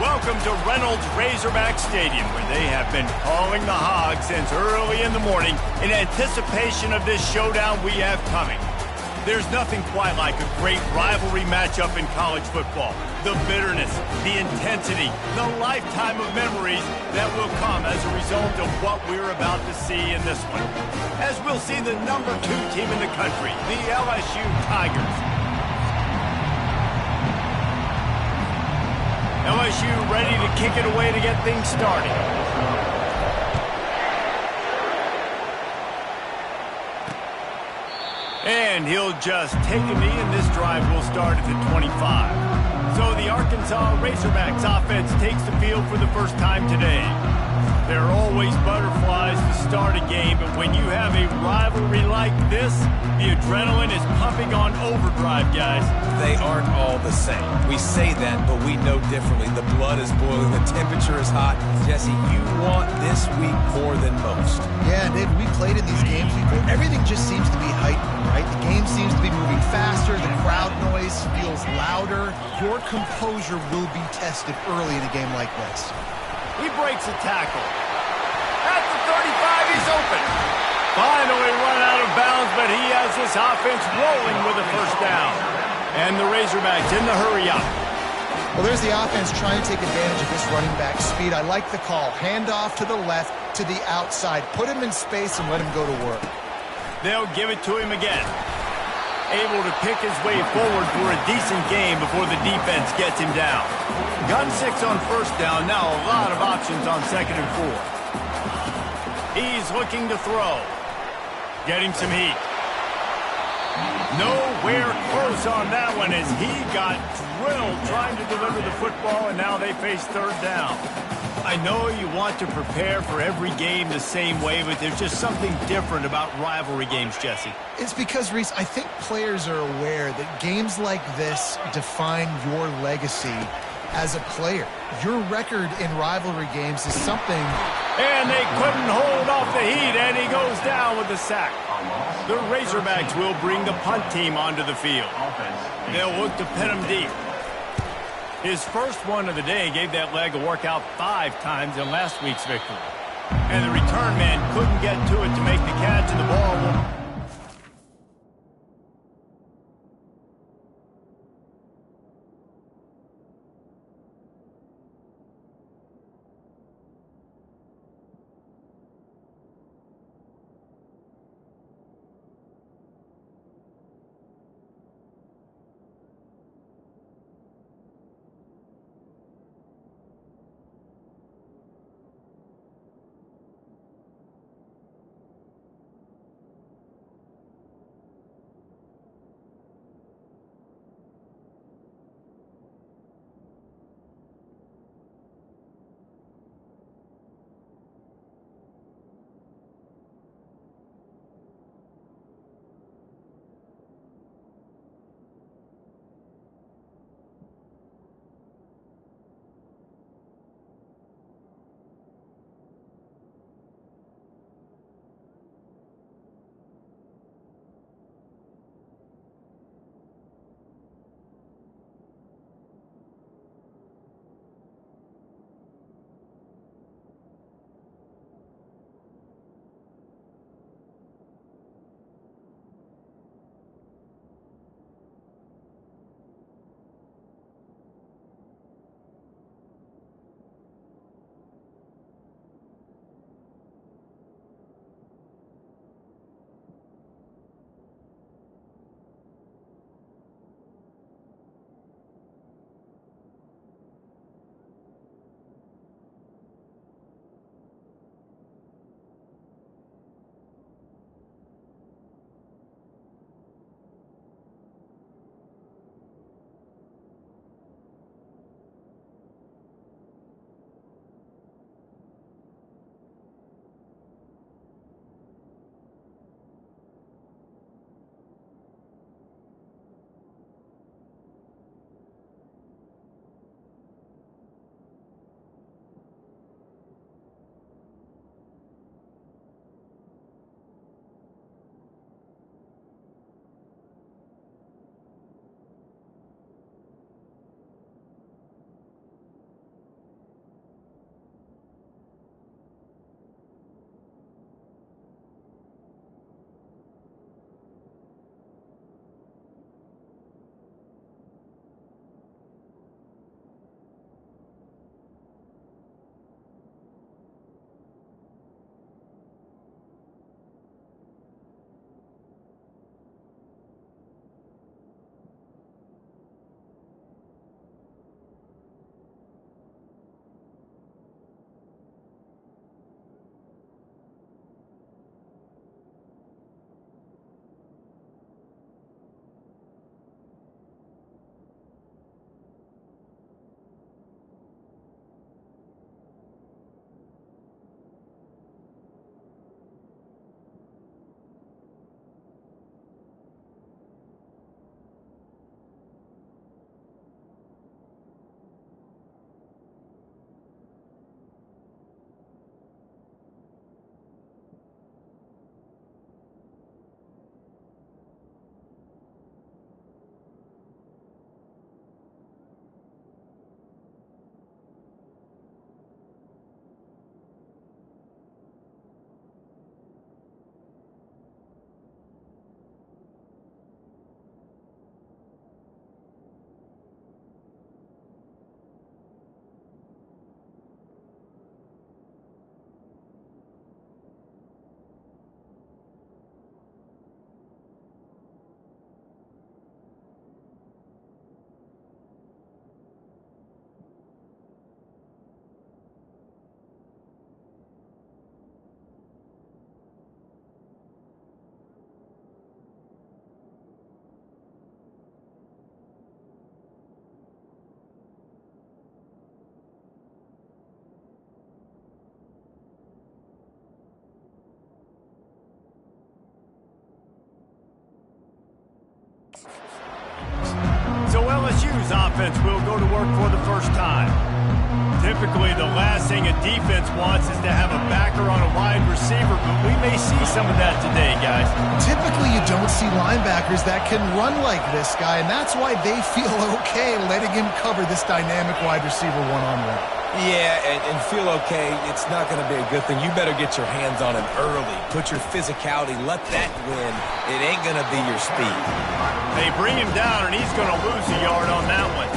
Welcome to Reynolds Razorback Stadium, where they have been calling the Hogs since early in the morning in anticipation of this showdown we have coming. There's nothing quite like a great rivalry matchup in college football. The bitterness, the intensity, the lifetime of memories that will come as a result of what we're about to see in this one. As we'll see the number 2 team in the country, the LSU Tigers. LSU ready to kick it away to get things started. And he'll just take a knee, and this drive will start at the 25. So the Arkansas Razorbacks offense takes the field for the first time today. There are always butterflies to start a game, but when you have a rivalry like this, the adrenaline is pumping on overdrive, guys. They aren't all the same. We say that, but we know differently. The blood is boiling. The temperature is hot. Jesse, you want this week more than most. Yeah, Dave, we played in these games before. Everything just seems to be heightened, right? The game seems to be moving faster. The crowd noise feels louder. Your composure will be tested early in a game like this. He breaks a tackle. At the 35, he's open. Finally run out of bounds, but he has this offense rolling with a first down. And the Razorbacks in the hurry up. Well, there's the offense trying to take advantage of this running back speed. I like the call. Hand off to the left, to the outside. Put him in space and let him go to work. They'll give it to him again. Able to pick his way forward for a decent game before the defense gets him down. Gun 6 on first down. Now a lot of options on 2nd and 4. He's looking to throw. Getting some heat. Nowhere close on that one as he got drilled trying to deliver the football, and now they face 3rd down. I know you want to prepare for every game the same way, but there's just something different about rivalry games, Jesse. It's because, Reese, I think players are aware that games like this define your legacy as a player. Your record in rivalry games is something. And they couldn't hold off the heat, and he goes down with the sack. The Razorbacks will bring the punt team onto the field. They'll look to pin him deep. His first one of the day gave that leg a workout 5 times in last week's victory. And the return man couldn't get to it to make the catch, and the ball will... LSU's offense will go to work for the first time. Typically, the last thing a defense wants is to have a backer on a wide receiver, but we may see some of that today, guys. Typically, you don't see linebackers that can run like this guy, and that's why they feel okay letting him cover this dynamic wide receiver one-on-one. Yeah, and feel okay, it's not going to be a good thing. You better get your hands on him early. Put your physicality, let that win. It ain't going to be your speed. They bring him down, and he's going to lose a yard on that one.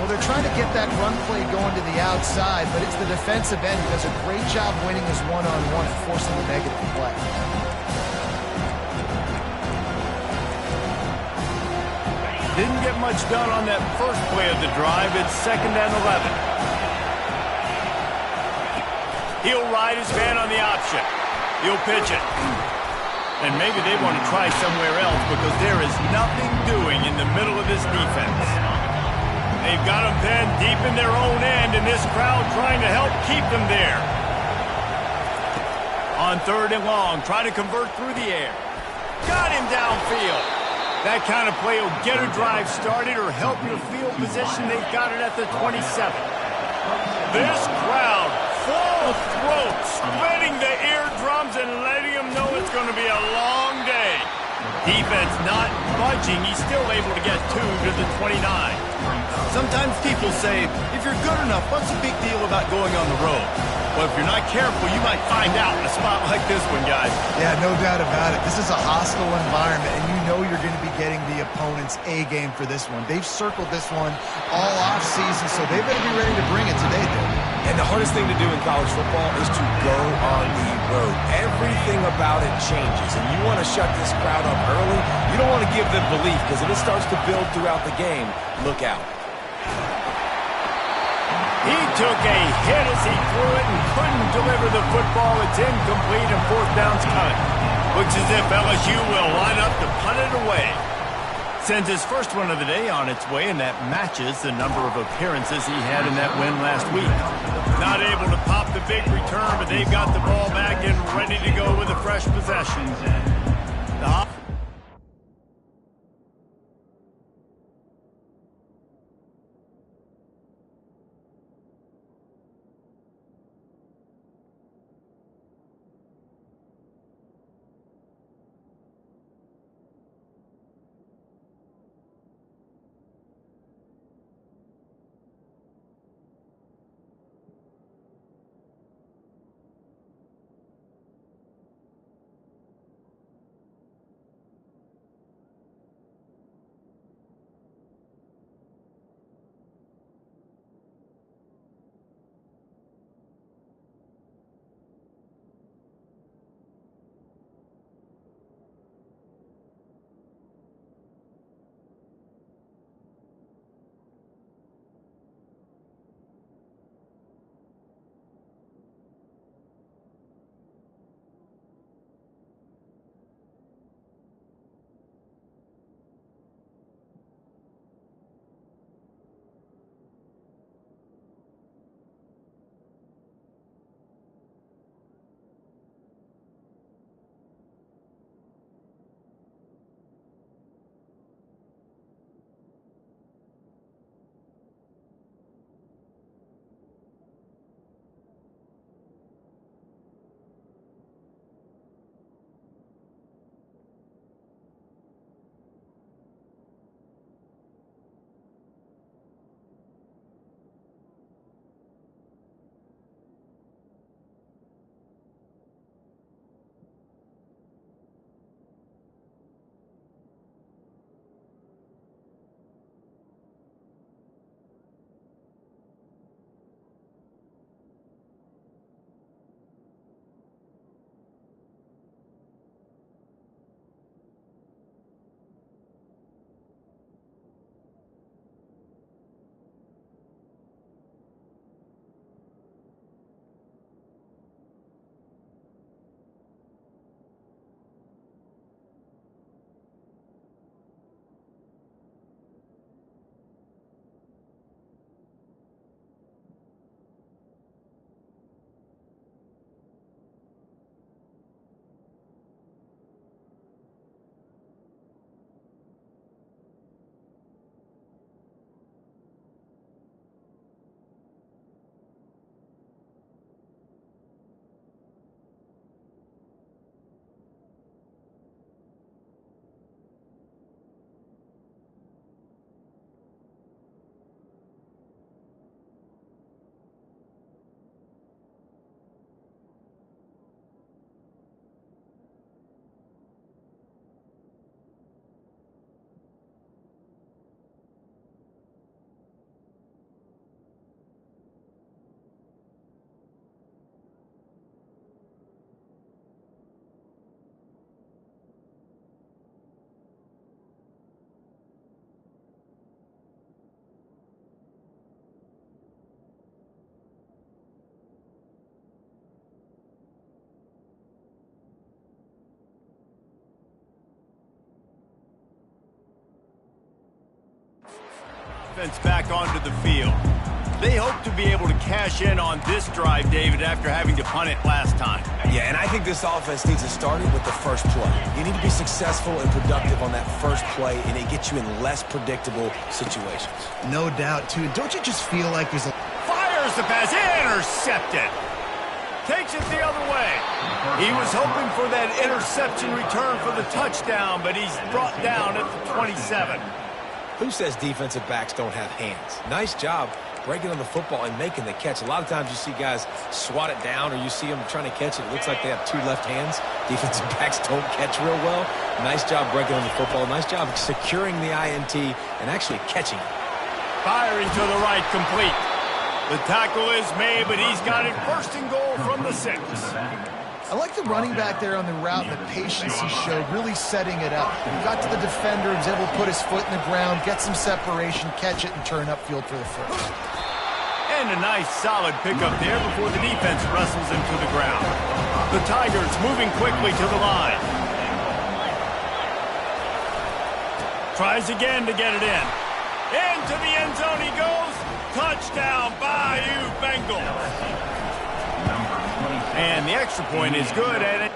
Well, they're trying to get that run play going to the outside, but it's the defensive end who does a great job winning his one-on-one and forcing the negative play. Didn't get much done on that first play of the drive. It's 2nd and 11. He'll ride his man on the option. He'll pitch it. And maybe they want to try somewhere else because there is nothing doing in the middle of this defense. They've got them pinned deep in their own end, and this crowd trying to help keep them there. On 3rd and long, trying to convert through the air. Got him downfield. That kind of play will get a drive started or help your field position. They've got it at the 27. This crowd, full throat, splitting the eardrums and letting them know it's going to be a long day. Defense not budging. He's still able to get 2 to the 29. Sometimes people say, if you're good enough, what's the big deal about going on the road? Well, if you're not careful, you might find out in a spot like this one, guys. Yeah, no doubt about it. This is a hostile environment, and you know you're going to be getting the opponent's A game for this one. They've circled this one all offseason, so they better be ready to bring it today, Dave. And the hardest thing to do in college football is to go on the road. Everything about it changes, and you want to shut this crowd up early. You don't want to give them belief, because if it starts to build throughout the game, look out. He took a hit as he threw it and couldn't deliver the football. It's incomplete and 4th down's coming. Looks as if LSU will line up to punt it away. Sends his first one of the day on its way, and that matches the number of appearances he had in that win last week. Not able to pop the big return, but they've got the ball back and ready to go with a fresh possession. offense back onto the field. They hope to be able to cash in on this drive, David, after having to punt it last time. Yeah, and I think this offense needs to start it with the first play. You need to be successful and productive on that first play, and it gets you in less predictable situations. No doubt, too. Don't you just feel like there's a... Fires the pass, intercepted. Takes it the other way. He was hoping for that interception return for the touchdown, but he's brought down at the 27. Who says defensive backs don't have hands? Nice job breaking on the football and making the catch. A lot of times you see guys swat it down or you see them trying to catch it. It looks like they have two left hands. Defensive backs don't catch real well. Nice job breaking on the football. Nice job securing the INT and actually catching it. Firing to the right, complete. The tackle is made, but he's got it first and goal from the 6. I like the running back there on the route, the patience he showed, really setting it up. He got to the defender, was able to put his foot in the ground, get some separation, catch it, and turn upfield for the first. And a nice solid pickup there before the defense wrestles him to the ground. The Tigers moving quickly to the line. Tries again to get it in. Into the end zone he goes. Touchdown, Bayou Bengals. And the extra point is good, and it...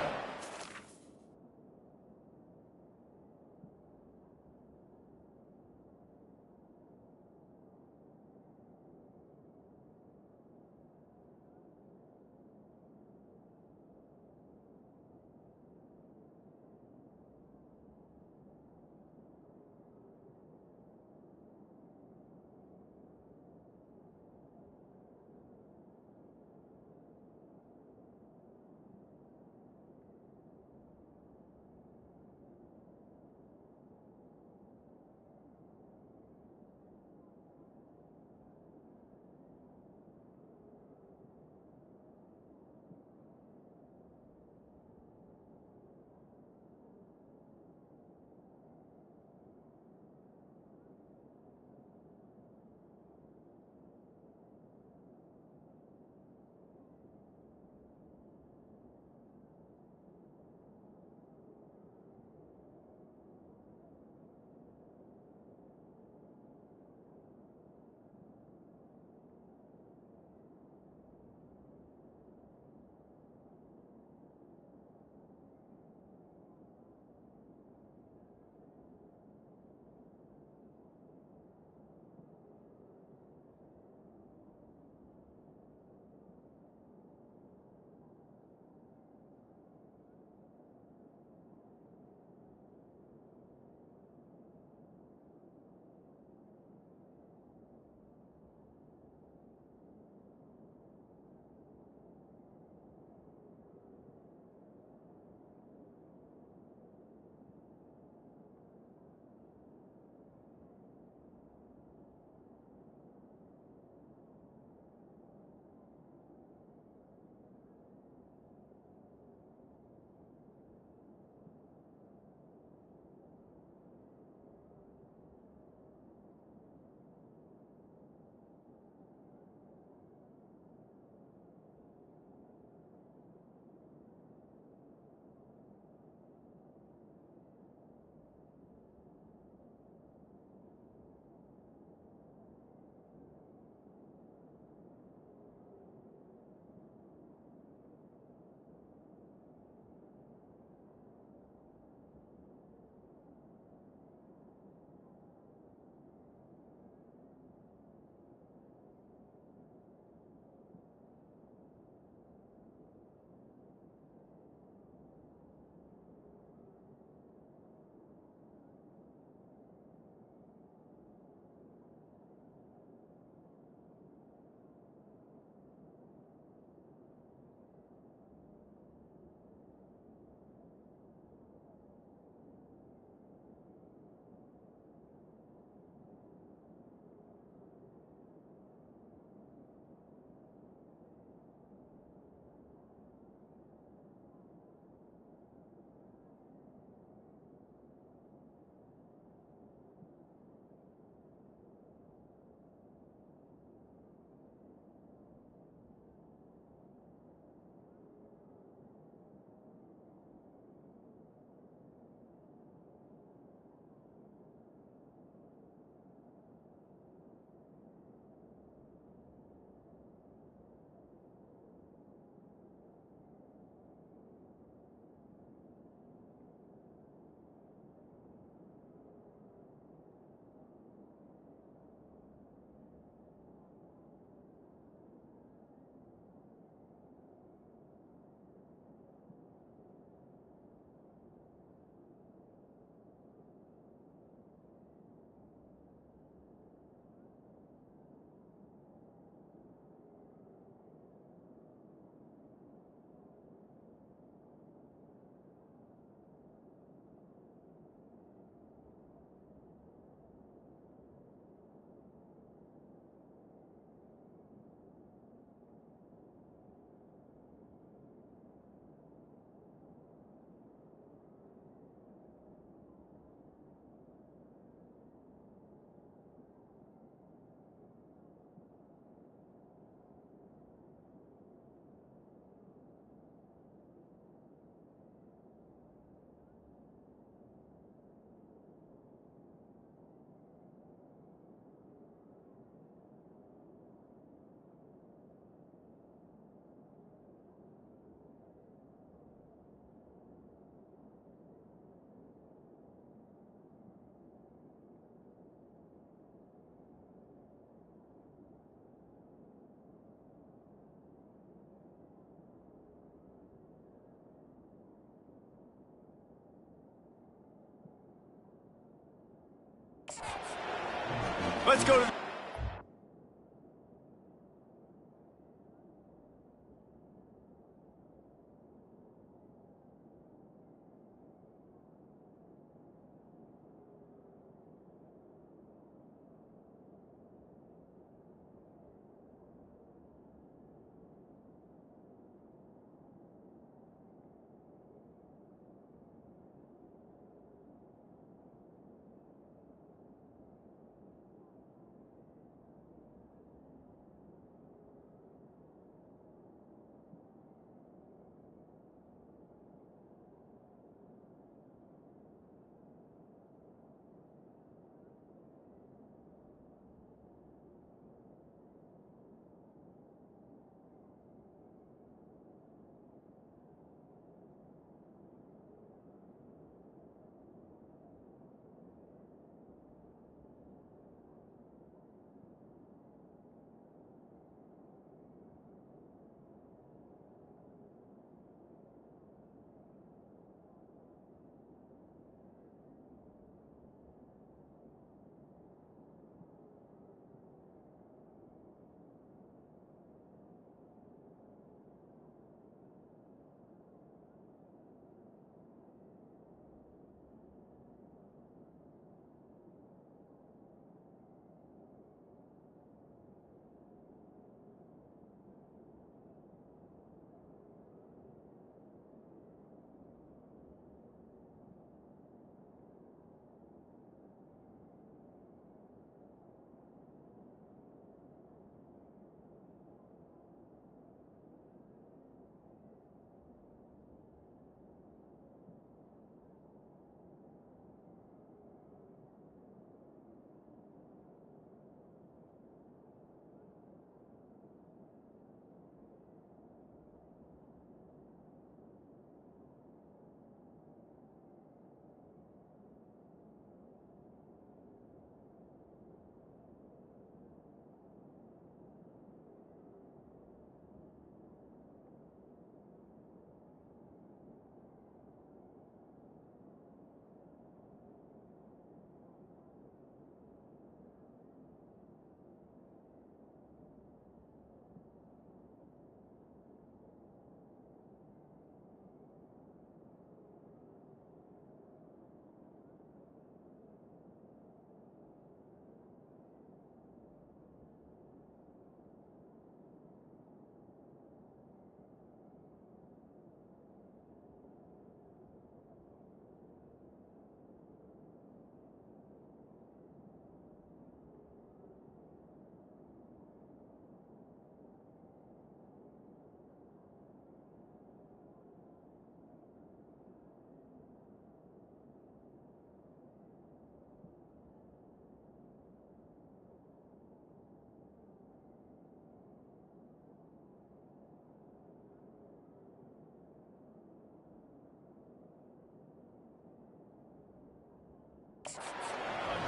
Let's go to...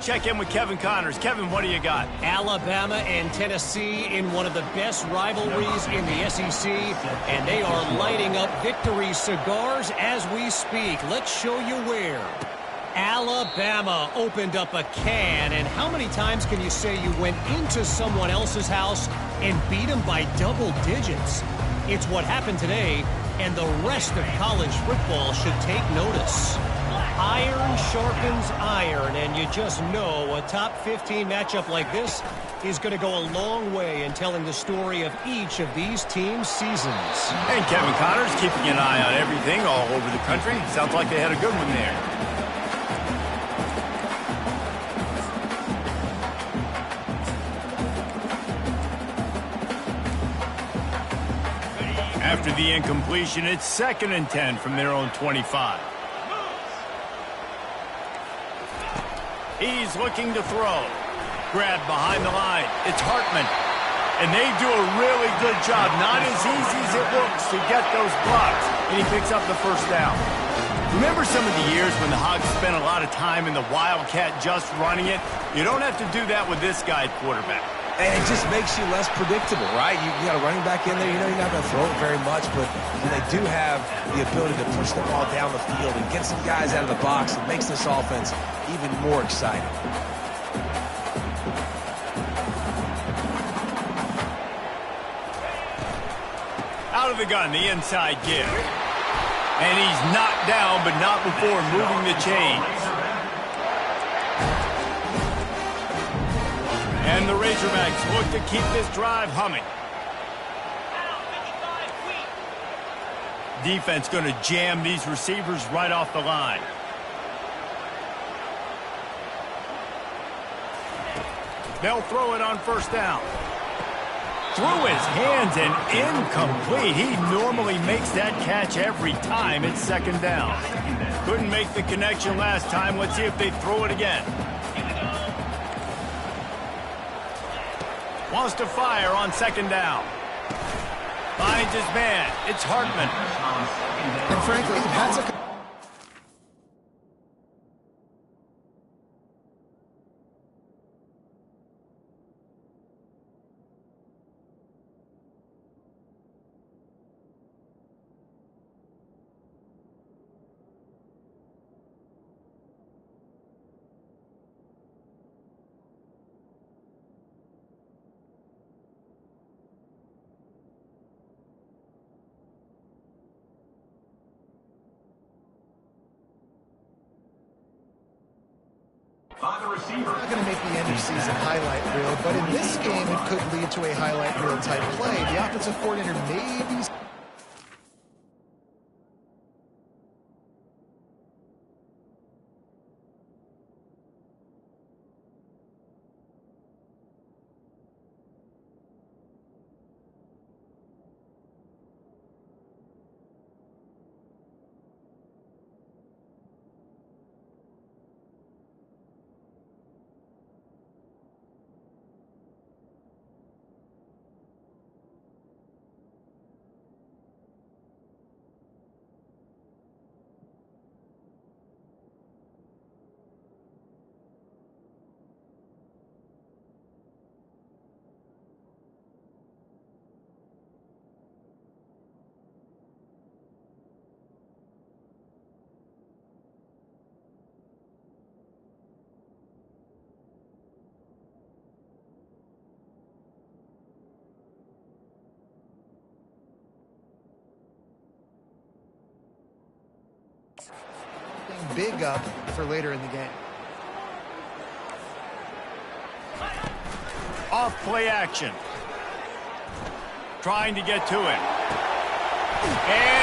Check in with Kevin Connors. Kevin, what do you got? Alabama and Tennessee in one of the best rivalries in the SEC, and they are lighting up victory cigars as we speak. Let's show you where. Alabama opened up a can, and how many times can you say you went into someone else's house and beat them by double digits? It's what happened today, and the rest of college football should take notice. Iron sharpens iron, and you just know a top 15 matchup like this is going to go a long way in telling the story of each of these teams' seasons. And Kevin Connors keeping an eye on everything all over the country. Sounds like they had a good one there. After the incompletion, it's 2nd and 10 from their own 25. He's looking to throw. Grab behind the line. It's Hartman. And they do a really good job. Not as easy as it looks to get those blocks. And he picks up the first down. Remember some of the years when the Hogs spent a lot of time in the Wildcat just running it? You don't have to do that with this guy at quarterback. And it just makes you less predictable, right? You got a running back in there. You know you're not going to throw it very much, but when they do have the ability to push the ball down the field and get some guys out of the box, it makes this offense even more exciting. Out of the gun, the inside give. And he's knocked down, but not before moving the chains. And the Razorbacks look to keep this drive humming. Defense going to jam these receivers right off the line. They'll throw it on first down. Through his hands and incomplete. He normally makes that catch every time it's second down. Couldn't make the connection last time. Let's see if they throw it again. Wants to fire on second down. Finds his man. It's Hartman. And frankly, that's a... We're not going to make the end of season highlight reel, but in this game, it could lead to a highlight reel type play. The offensive coordinator maybe... big up for later in the game. Off play action. Trying to get to it. And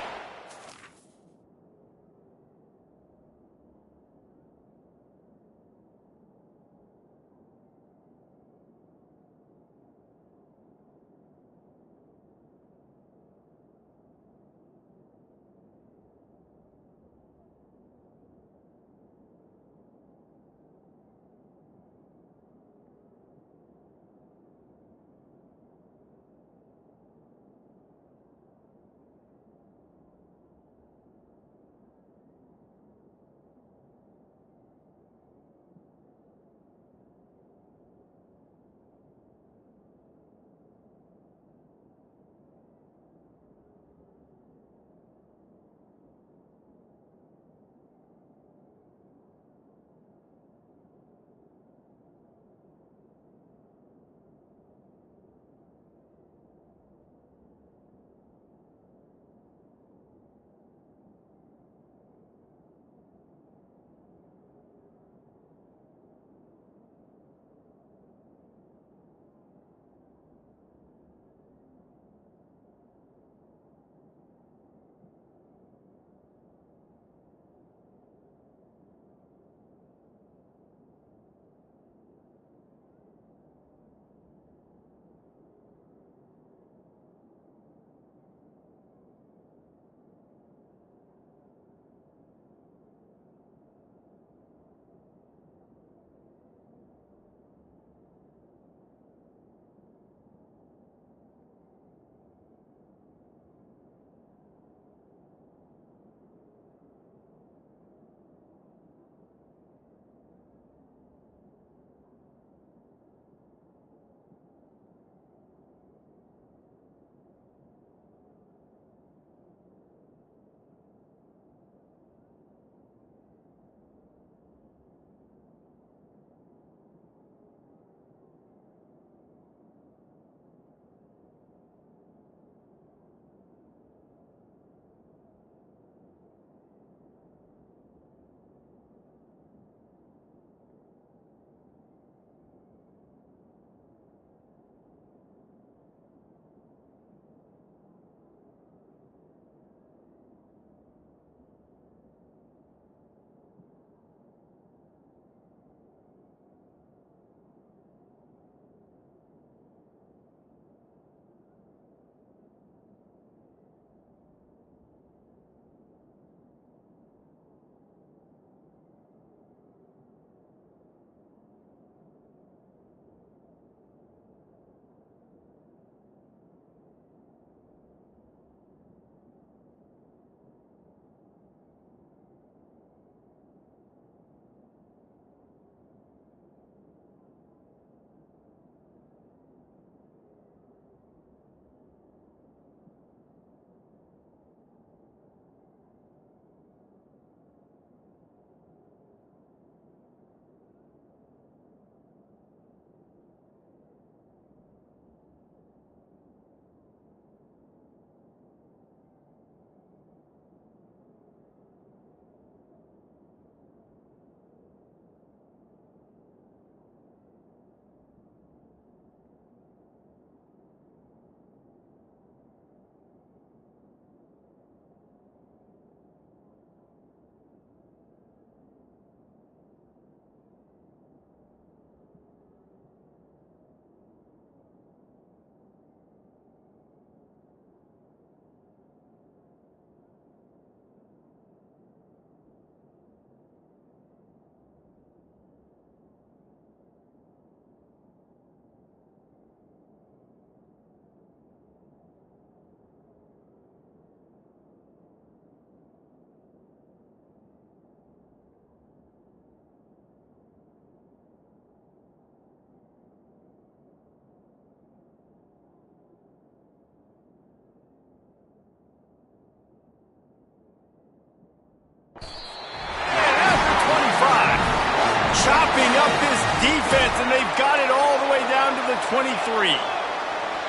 23.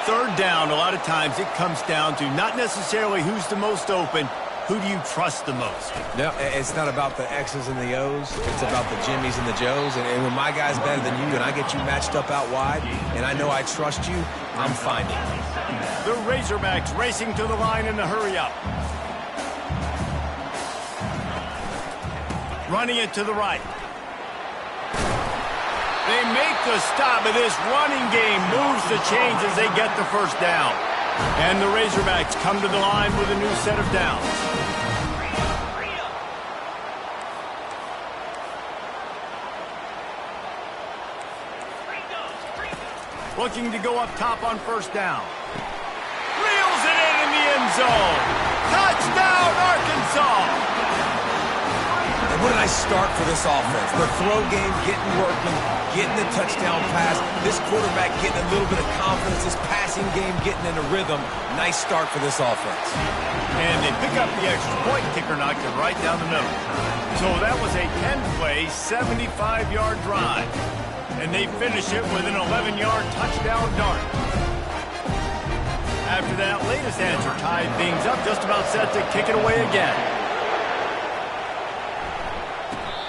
Third down, a lot of times it comes down to not necessarily who's the most open, who do you trust the most? No, it's not about the X's and the O's. It's about the Jimmies and the Joes. And when my guy's better than you and I get you matched up out wide and I know I trust you, I'm finding you. The Razorbacks racing to the line in the hurry-up. Running it to the right. They make the stop, but this running game moves the chains as they get the first down. And the Razorbacks come to the line with a new set of downs. Looking to go up top on first down. Reels it in the end zone. Touchdown, Arkansas! And what did I start for this offense? The throw game getting working, getting the touchdown pass. This quarterback getting a little bit of confidence. This passing game getting in a rhythm. Nice start for this offense. And they pick up the extra point. Kicker knocked it right down the middle. So that was a 10-play, 75-yard drive. And they finish it with an 11-yard touchdown dart. After that latest answer tied things up, just about set to kick it away again.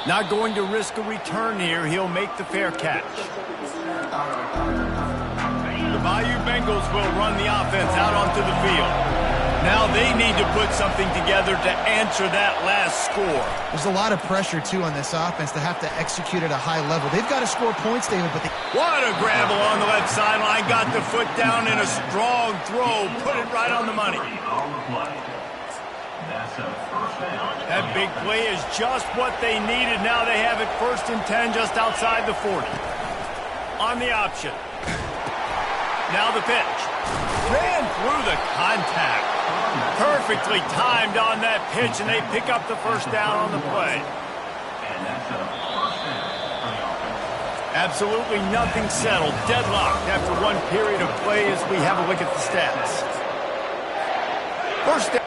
Not going to risk a return here. He'll make the fair catch. The Bayou Bengals will run the offense out onto the field. Now they need to put something together to answer that last score. There's a lot of pressure, too, on this offense to have to execute at a high level. They've got to score points, David, but they... What a grab along the left sideline. Got the foot down in a strong throw. Put it right on the money. That big play is just what they needed. Now they have it 1st and 10 just outside the 40. On the option. Now the pitch. Ran through the contact. Perfectly timed on that pitch, and they pick up the first down on the play. Absolutely nothing settled. Deadlocked after one period of play as we have a look at the stats. First down.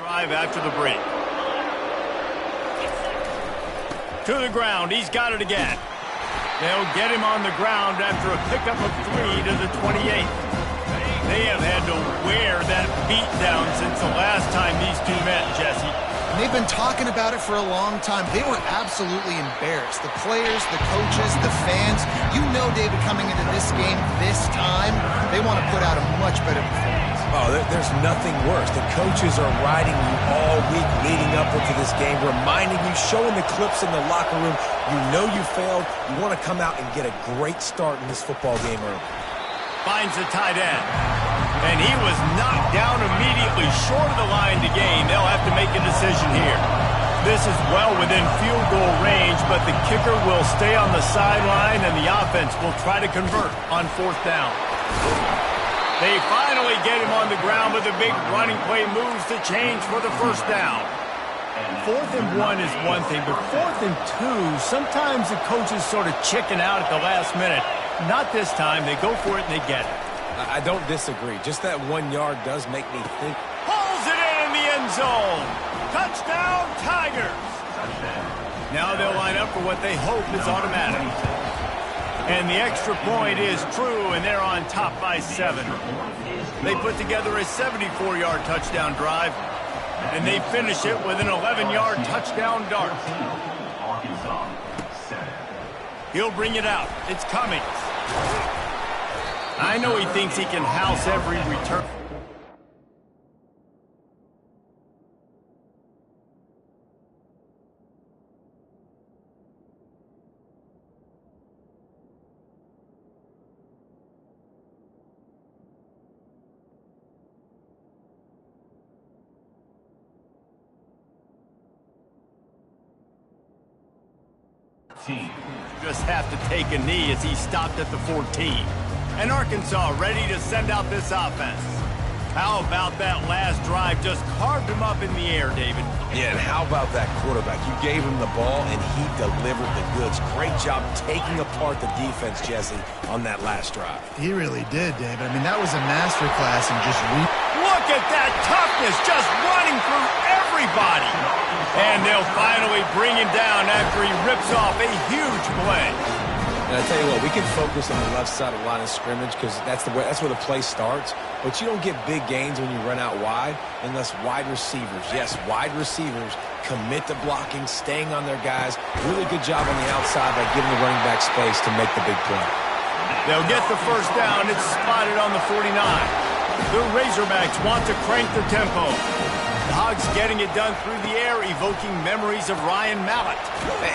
Drive after the break. To the ground. He's got it again. They'll get him on the ground after a pickup of 3 to the 28th. They have had to wear that beat down since the last time these two met, Jesse. And they've been talking about it for a long time. They were absolutely embarrassed. The players, the coaches, the fans. You know, David, coming into this game this time, they want to put out a much better performance. Oh, there's nothing worse. The coaches are riding you all week leading up into this game, reminding you, showing the clips in the locker room. You know you failed. You want to come out and get a great start in this football game early. Finds the tight end. And he was knocked down immediately short of the line to gain. They'll have to make a decision here. This is well within field goal range, but the kicker will stay on the sideline, and the offense will try to convert on 4th down. They finally get him on the ground, but the big running play moves the chains for the first down. 4th and 1 is one thing, but 4th and 2, sometimes the coaches sort of chicken out at the last minute. Not this time. They go for it and they get it. I don't disagree. Just that 1 yard does make me think. Pulls it in the end zone. Touchdown, Tigers. Now they'll line up for what they hope is automatic. And the extra point is true, and they're on top by 7. They put together a 74-yard touchdown drive, and they finish it with an 11-yard touchdown dart. He'll bring it out. It's coming. I know he thinks he can house every return. Just have to take a knee as he stopped at the 14. And Arkansas ready to send out this offense. How about that last drive? Just carved him up in the air, David. Yeah, and how about that quarterback? You gave him the ball, and he delivered the goods. Great job taking apart the defense, Jesse, on that last drive. He really did, David. I mean, that was a masterclass in just Look at that toughness, just running through everybody. And they'll finally bring him down after he rips off a huge play. And I tell you what, we can focus on the left side of the line of scrimmage because that's where the play starts. But you don't get big gains when you run out wide unless wide receivers, yes, wide receivers, commit to blocking, staying on their guys. Really good job on the outside by giving the running back space to make the big play. They'll get the first down. It's spotted on the 49. The Razorbacks want to crank the tempo. The Hogs getting it done through the air, evoking memories of Ryan Mallett.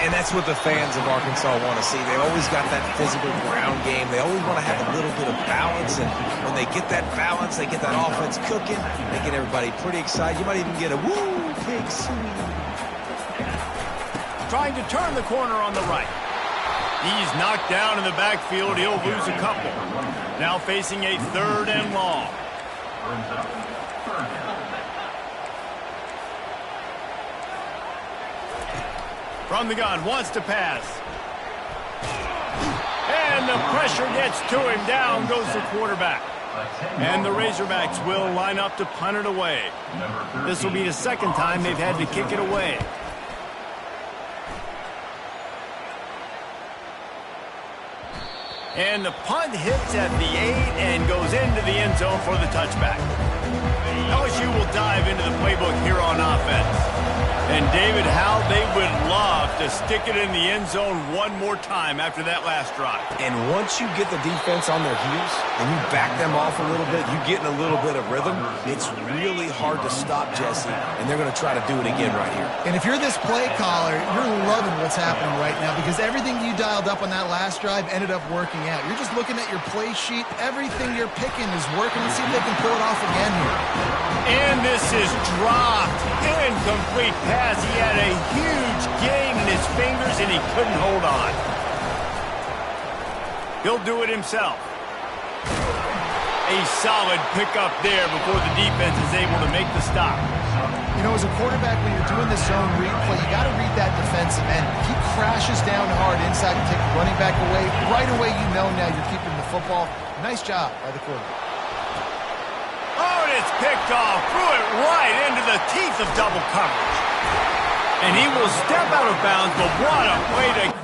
And that's what the fans of Arkansas want to see. They always got that physical ground game. They always want to have a little bit of balance. And when they get that balance, they get that offense cooking. They get everybody pretty excited. You might even get a woo, pig sweet. Trying to turn the corner on the right. He's knocked down in the backfield. He'll lose a couple. Now facing a 3rd and long. From the gun, wants to pass. And the pressure gets to him. Down goes the quarterback. And the Razorbacks will line up to punt it away. This will be the 2nd time they've had to kick it away. And the punt hits at the 8 and goes into the end zone for the touchback. LSU will dive into the playbook here on offense. And David, how they would love to stick it in the end zone one more time after that last drive. And once you get the defense on their heels and you back them off a little bit, you get in a little bit of rhythm, it's really hard to stop, Jesse, and they're going to try to do it again right here. And if you're this play caller, you're loving what's happening right now because everything you dialed up on that last drive ended up working out. You're just looking at your play sheet. Everything you're picking is working. Let's see if they can pull it off again here. And this is dropped. Incomplete pass. He had a huge gain in his fingers and he couldn't hold on. He'll do it himself. A solid pickup there before the defense is able to make the stop. You know, as a quarterback, when you're doing the zone read play, you got to read that defensive end. If he crashes down hard inside and take the running back away, right away you know now you're keeping the football. Nice job by the quarterback. Oh, and it's picked off. Threw it right into the teeth of double coverage. And he will step out of bounds, but what a play to...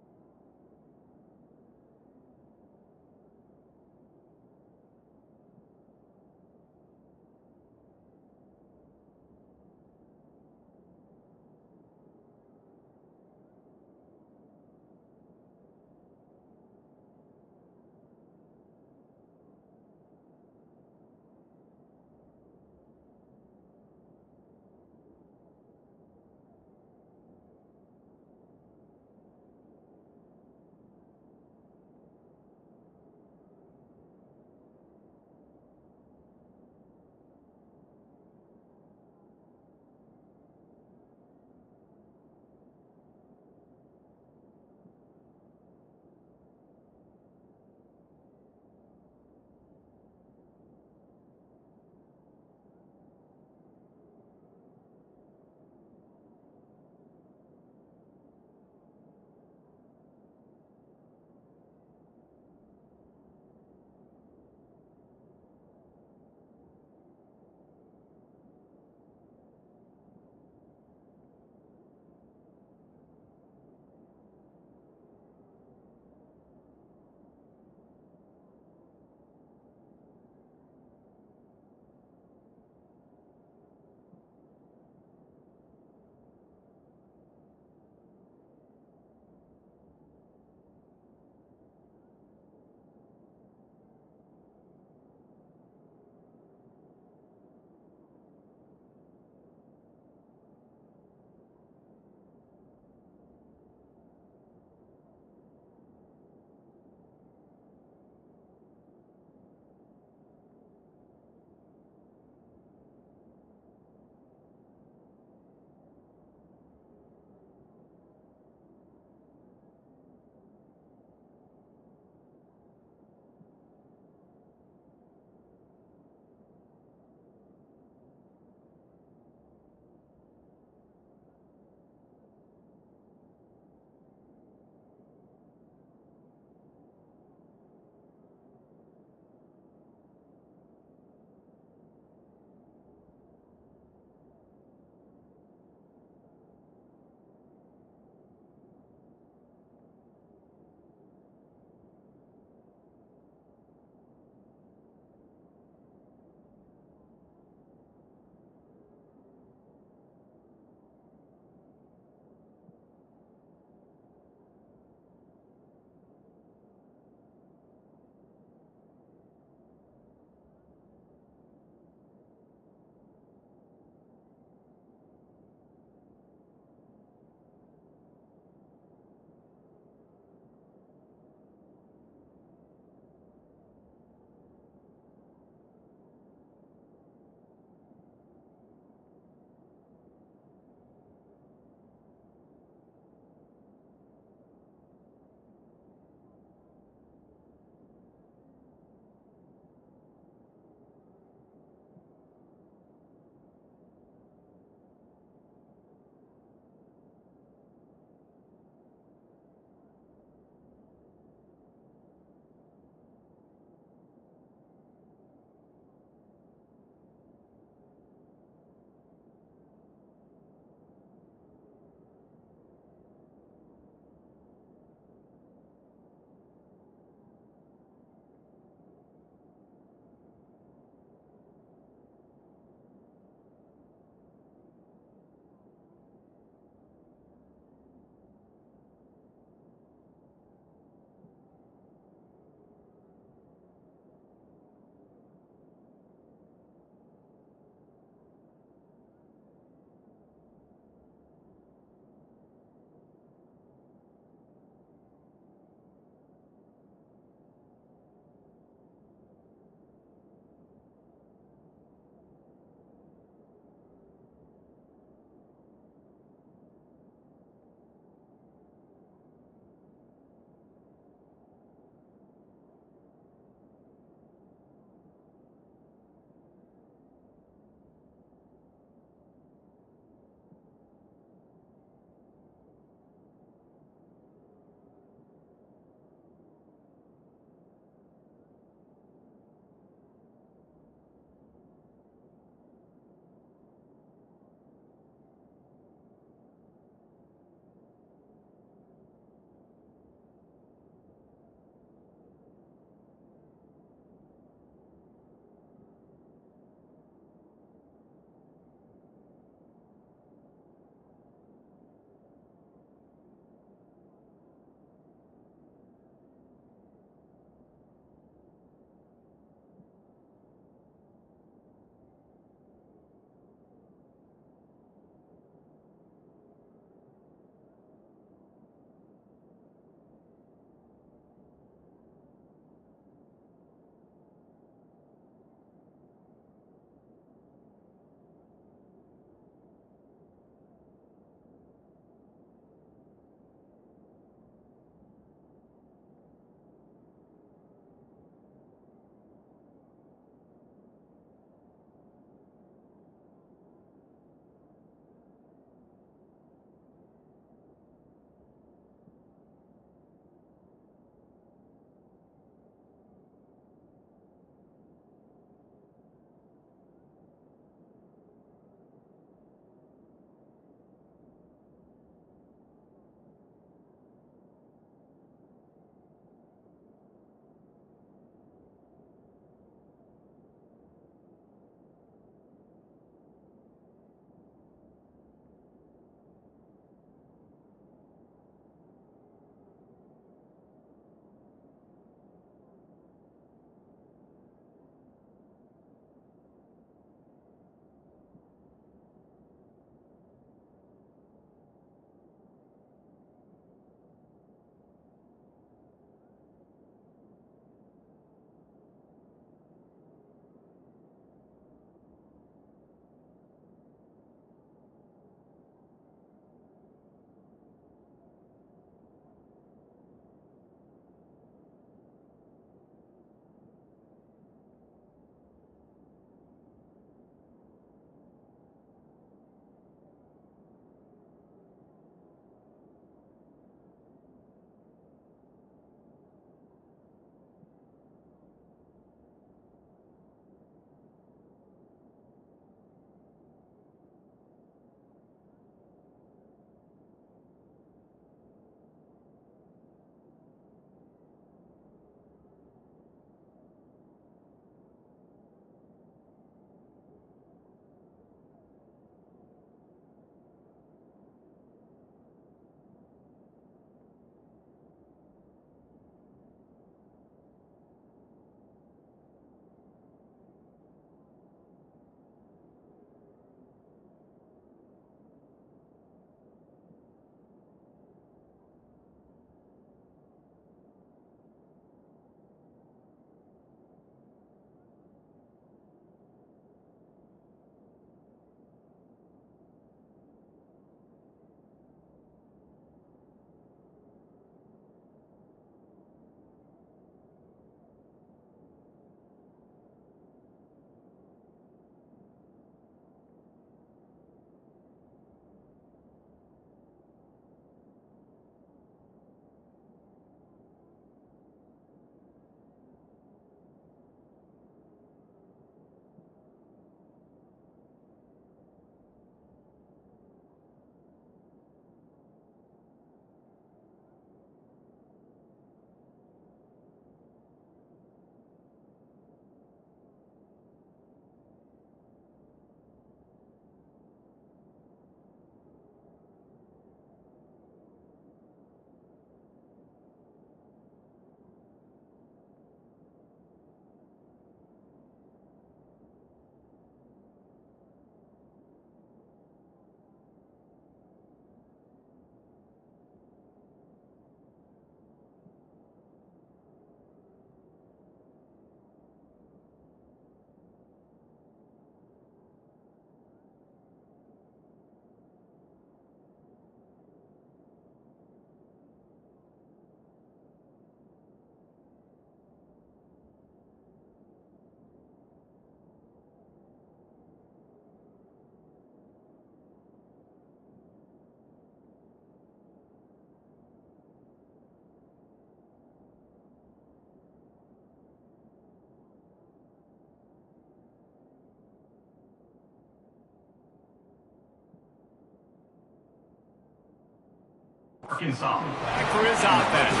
Arkansas. Back for his offense.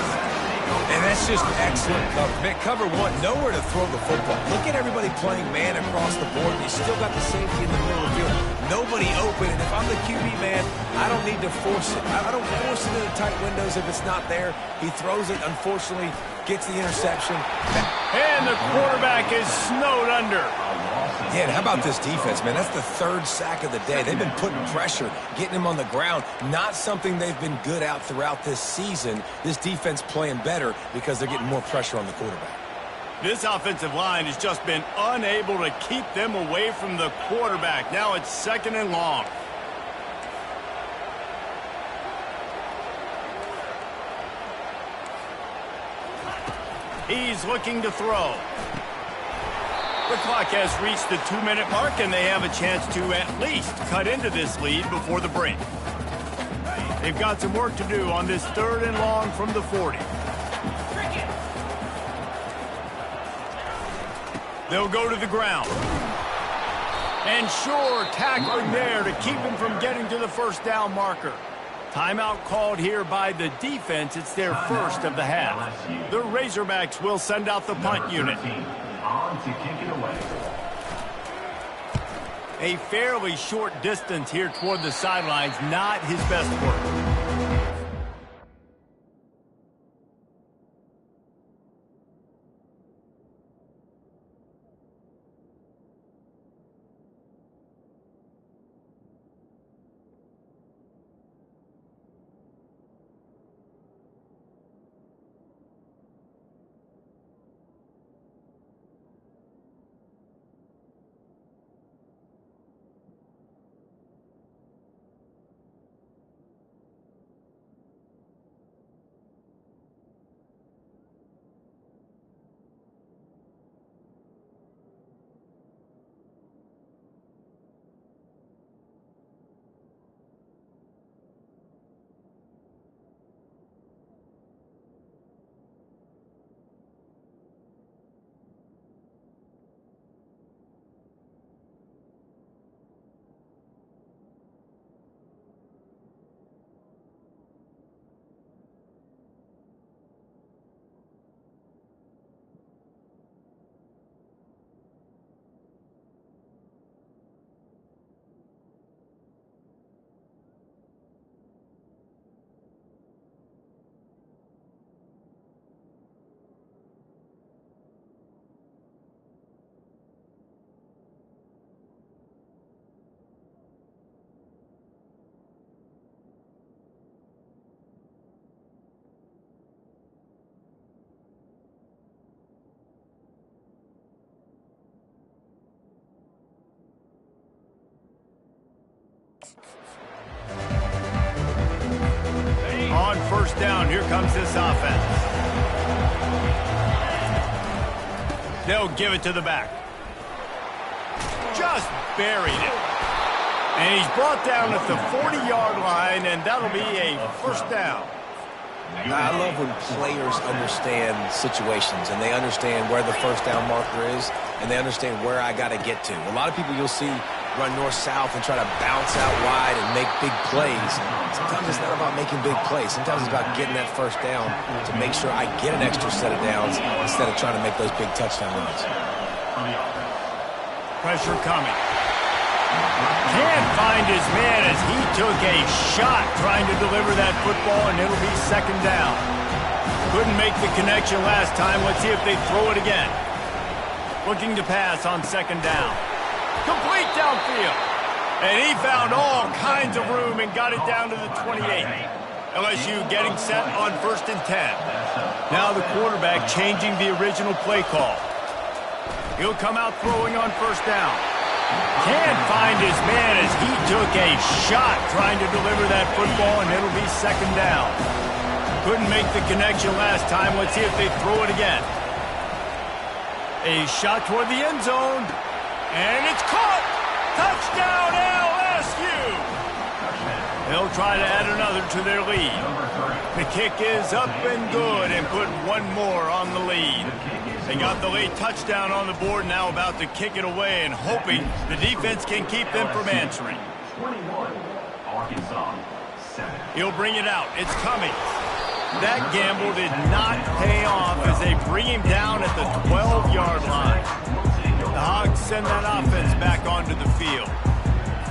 And that's just excellent cover. Man, cover one, nowhere to throw the football. Look at everybody playing man across the board. You still got the safety in the middle of the field. Nobody open. And if I'm the QB, man, I don't need to force it. I don't force it into tight windows if it's not there. He throws it, unfortunately, gets the interception. And the quarterback is snowed under. Yeah, and how about this defense, man? That's the third sack of the day. They've been putting pressure, getting him on the ground. Not something they've been good at throughout this season. This defense playing better because they're getting more pressure on the quarterback. This offensive line has just been unable to keep them away from the quarterback. Now it's 2nd and long. He's looking to throw. The clock has reached the 2-minute mark, and they have a chance to at least cut into this lead before the break. They've got some work to do on this 3rd and long from the 40. They'll go to the ground. And sure, tackling there to keep him from getting to the 1st down marker. Timeout called here by the defense. It's their first of the half. The Razorbacks will send out the punt unit. On to kick it away. A fairly short distance here toward the sidelines, not his best work. On 1st down, here comes this offense. They'll give it to the back. Just buried it. And he's brought down at the 40-yard line, and that'll be a 1st down. I love when players understand situations, and they understand where the 1st down marker is, and they understand where I got to get to. A lot of people you'll see run north-south and try to bounce out wide and make big plays. Sometimes it's not about making big plays. Sometimes it's about getting that 1st down to make sure I get an extra set of downs instead of trying to make those big touchdown runs. Pressure coming. Can't find his man as he took a shot trying to deliver that football, and it'll be 2nd down. Couldn't make the connection last time. Let's see if they throw it again. Looking to pass on 2nd down. Complete downfield. And he found all kinds of room and got it down to the 28. LSU getting set on 1st and 10. Now the quarterback changing the original play call. He'll come out throwing on 1st down. Can't find his man as he took a shot trying to deliver that football, and it'll be 2nd down. Couldn't make the connection last time. Let's see if they throw it again. A shot toward the end zone. And it's caught! Touchdown, LSU! They'll try to add another to their lead. The kick is up and good and put one more on the lead. They got the late touchdown on the board, now about to kick it away and hoping the defense can keep them from answering. 21, Arkansas, 7. He'll bring it out. It's coming. That gamble did not pay off as they bring him down at the 12-yard line. The Hogs send that offense back onto the field.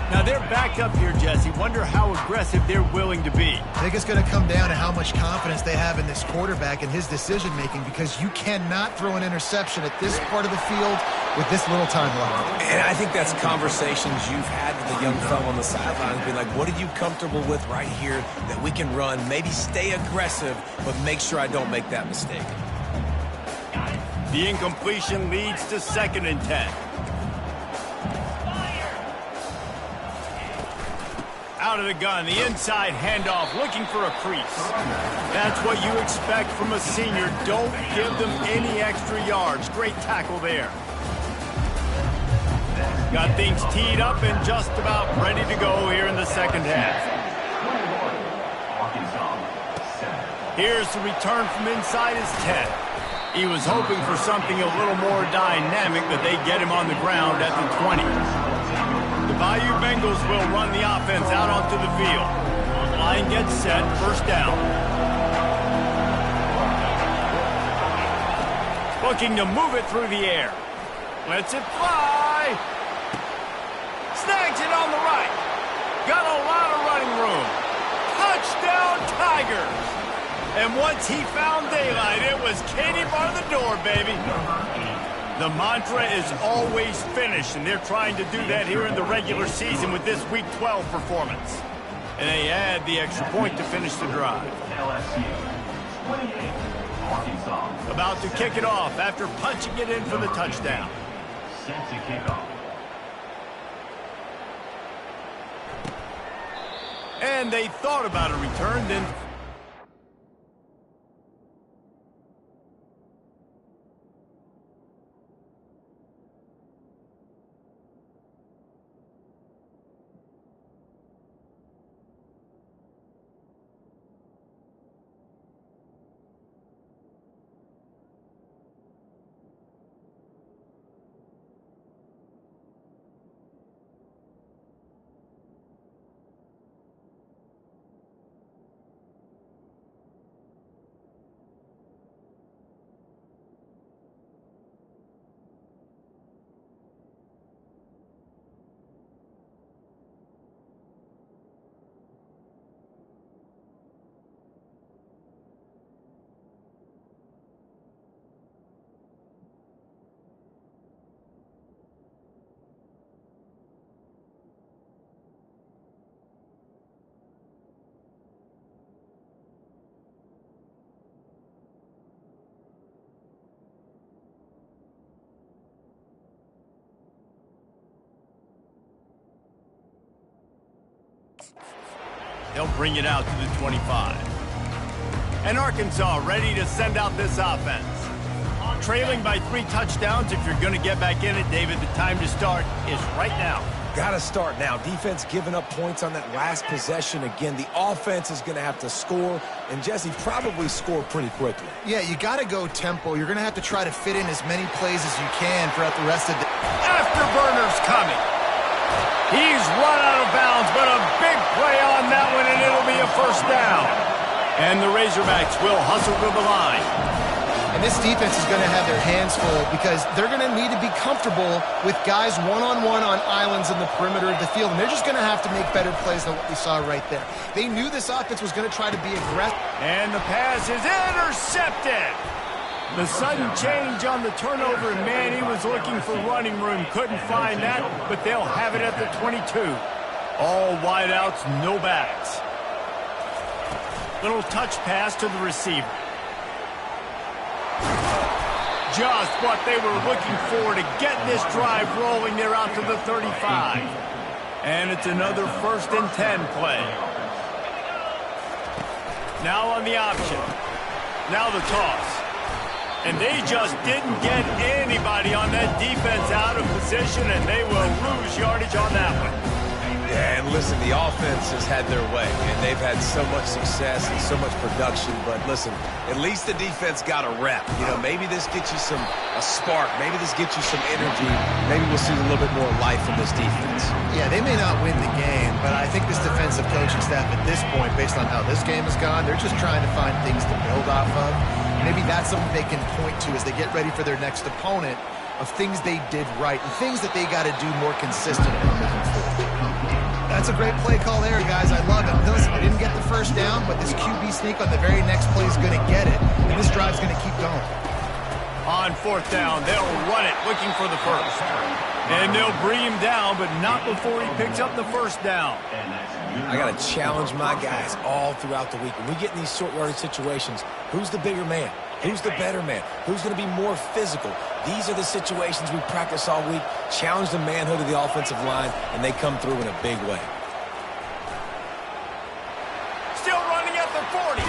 Now they're backed up here, Jesse. Wonder how aggressive they're willing to be. I think it's going to come down to how much confidence they have in this quarterback and his decision-making, because you cannot throw an interception at this part of the field with this little time left. And I think that's conversations you've had with the young fellow on the sidelines, being like, what are you comfortable with right here that we can run? Maybe stay aggressive, but make sure I don't make that mistake. The incompletion leads to 2nd and 10. Out of the gun, the inside handoff, looking for a crease. That's what you expect from a senior. Don't give them any extra yards. Great tackle there. Got things teed up and just about ready to go here in the second half. Here's the return from inside his 10. He was hoping for something a little more dynamic, but they get him on the ground at the 20. The Bayou Bengals will run the offense out onto the field. Line gets set, 1st down. Looking to move it through the air. Lets it fly. Snags it on the right. Got a lot of running room. Touchdown Tigers. And once he found daylight, it was Katie bar the door, baby. The mantra is always finish, and they're trying to do that here in the regular season with this Week 12 performance. And they add the extra point to finish the drive. LSU 28, Arkansas. About to kick it off after punching it in for the touchdown. Set to kick off. And they thought about a return, then they'll bring it out to the 25. And Arkansas ready to send out this offense. Trailing by 3 touchdowns. If you're going to get back in it, David, the time to start is right now. Got to start now. Defense giving up points on that last possession. Again, the offense is going to have to score, and Jesse probably score pretty quickly. Yeah, you got to go tempo. You're going to have to try to fit in as many plays as you can throughout the rest of the... Afterburner's coming. He's run out of bounds, but a big play on that one, and it'll be a 1st down. And the Razorbacks will hustle to the line. And this defense is going to have their hands full because they're going to need to be comfortable with guys one-on-one on islands in the perimeter of the field. And they're just going to have to make better plays than what we saw right there. They knew this offense was going to try to be aggressive. And the pass is intercepted. The sudden change on the turnover, and man, he was looking for running room. Couldn't find that, but they'll have it at the 22. All wideouts, no backs. Little touch pass to the receiver. Just what they were looking for to get this drive rolling. They're out to the 35. And it's another 1st and 10 play. Now on the option. Now the toss. And they just didn't get anybody on that defense out of position, and they will lose yardage on that one. Yeah, and listen, the offense has had their way, and they've had so much success and so much production. But listen, at least the defense got a rep. You know, maybe this gets you a spark. Maybe this gets you some energy. Maybe we'll see a little bit more life from this defense. Yeah, they may not win the game, but I think this defensive coaching staff at this point, based on how this game has gone, they're just trying to find things to build off of. Maybe that's something they can point to as they get ready for their next opponent, of things they did right and things that they got to do more consistently moving forward. That's a great play call there, guys. I love it. Listen, they didn't get the first down, but this QB sneak on the very next play is going to get it, and this drive's going to keep going. On fourth down, they'll run it, looking for the first. And they'll bring him down, but not before he picks up the first down. I got to challenge my guys all throughout the week. When we get in these short yardage situations, who's the bigger man? Who's the better man? Who's going to be more physical? These are the situations we practice all week. Challenge the manhood of the offensive line, and they come through in a big way. Still running at the 40.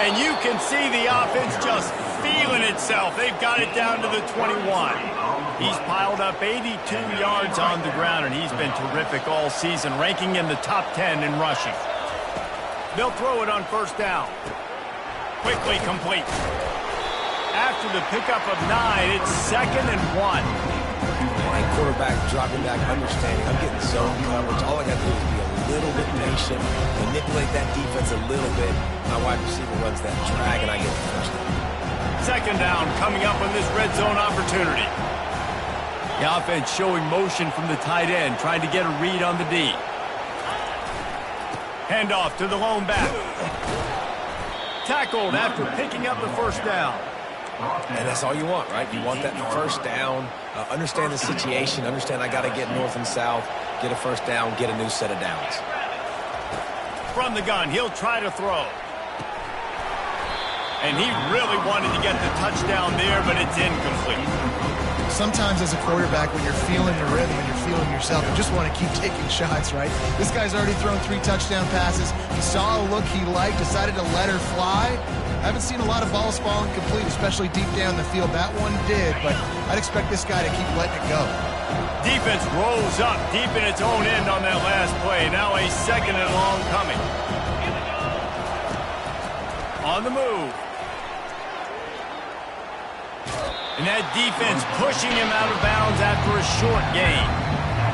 And you can see the offense just feeling itself. They've got it down to the 21. He's piled up 82 yards on the ground, and he's been terrific all season, ranking in the top 10 in rushing. They'll throw it on first down. Quickly complete. After the pickup of 9, it's 2nd and 1. My quarterback dropping back, understanding I'm getting zone coverage. All I got to do is be a little bit patient, manipulate that defense a little bit. My wide receiver runs that drag, and I get the first down. 2nd down coming up on this red zone opportunity. The offense showing motion from the tight end, trying to get a read on the D. Handoff to the lone back. Tackled after picking up the first down. And that's all you want, right? You want that first down, understand the situation, understand I got to get north and south, get a first down, get a new set of downs. From the gun, he'll try to throw. And he really wanted to get the touchdown there, but it's incomplete. Sometimes as a quarterback, when you're feeling the rhythm and you're feeling yourself, you just want to keep taking shots, right? This guy's already thrown 3 touchdown passes. He saw a look he liked, decided to let her fly. I haven't seen a lot of balls falling complete, especially deep down the field. That one did, but I'd expect this guy to keep letting it go. Defense rolls up deep in its own end on that last play. Now a 2nd and long coming. On the move. And that defense pushing him out of bounds after a short gain.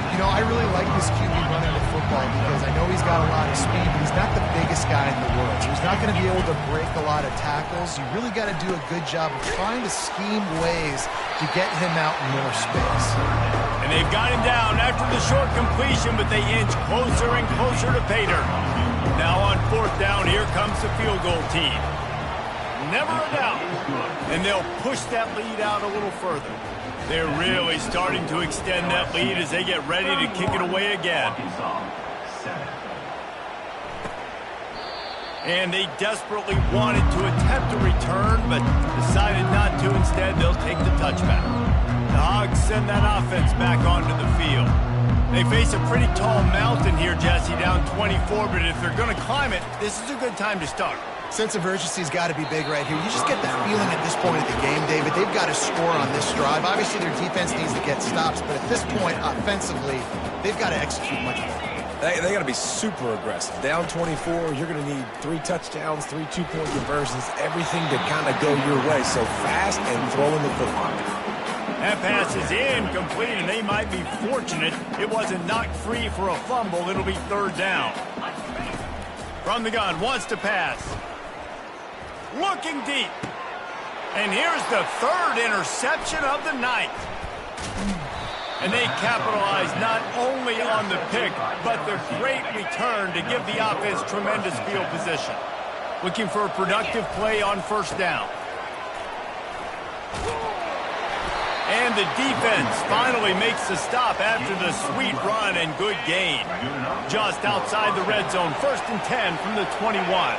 You know, I really like this QB running the football because I know he's got a lot of speed, but he's not the biggest guy in the world. So he's not going to be able to break a lot of tackles. You really got to do a good job of trying to scheme ways to get him out in more space. And they've got him down after the short completion, but they inch closer and closer to pay dirt. Now on fourth down, here comes the field goal team. Never a doubt. And they'll push that lead out a little further. They're really starting to extend that lead as they get ready to kick it away again. And they desperately wanted to attempt a return, but decided not to. Instead, they'll take the touchback. The Hogs send that offense back onto the field. They face a pretty tall mountain here, Jesse, down 24, but if they're going to climb it, this is a good time to start. Sense of urgency's got to be big right here. You just get that feeling at this point of the game, David. They've got to score on this drive. Obviously, their defense needs to get stops, but at this point, offensively, they've got to execute much more. They got to be super aggressive. Down 24, you're going to need 3 touchdowns, 3 two-point conversions, everything to kind of go your way. So fast and throwing the football. That pass is incomplete, and they might be fortunate it wasn't knocked free for a fumble. It'll be 3rd down. From the gun, wants to pass. Looking deep. And here's the 3rd interception of the night. And they capitalize not only on the pick, but the great return to give the offense tremendous field position. Looking for a productive play on first down. And the defense finally makes the stop after the sweet run and good gain. Just outside the red zone, 1st and 10 from the 21.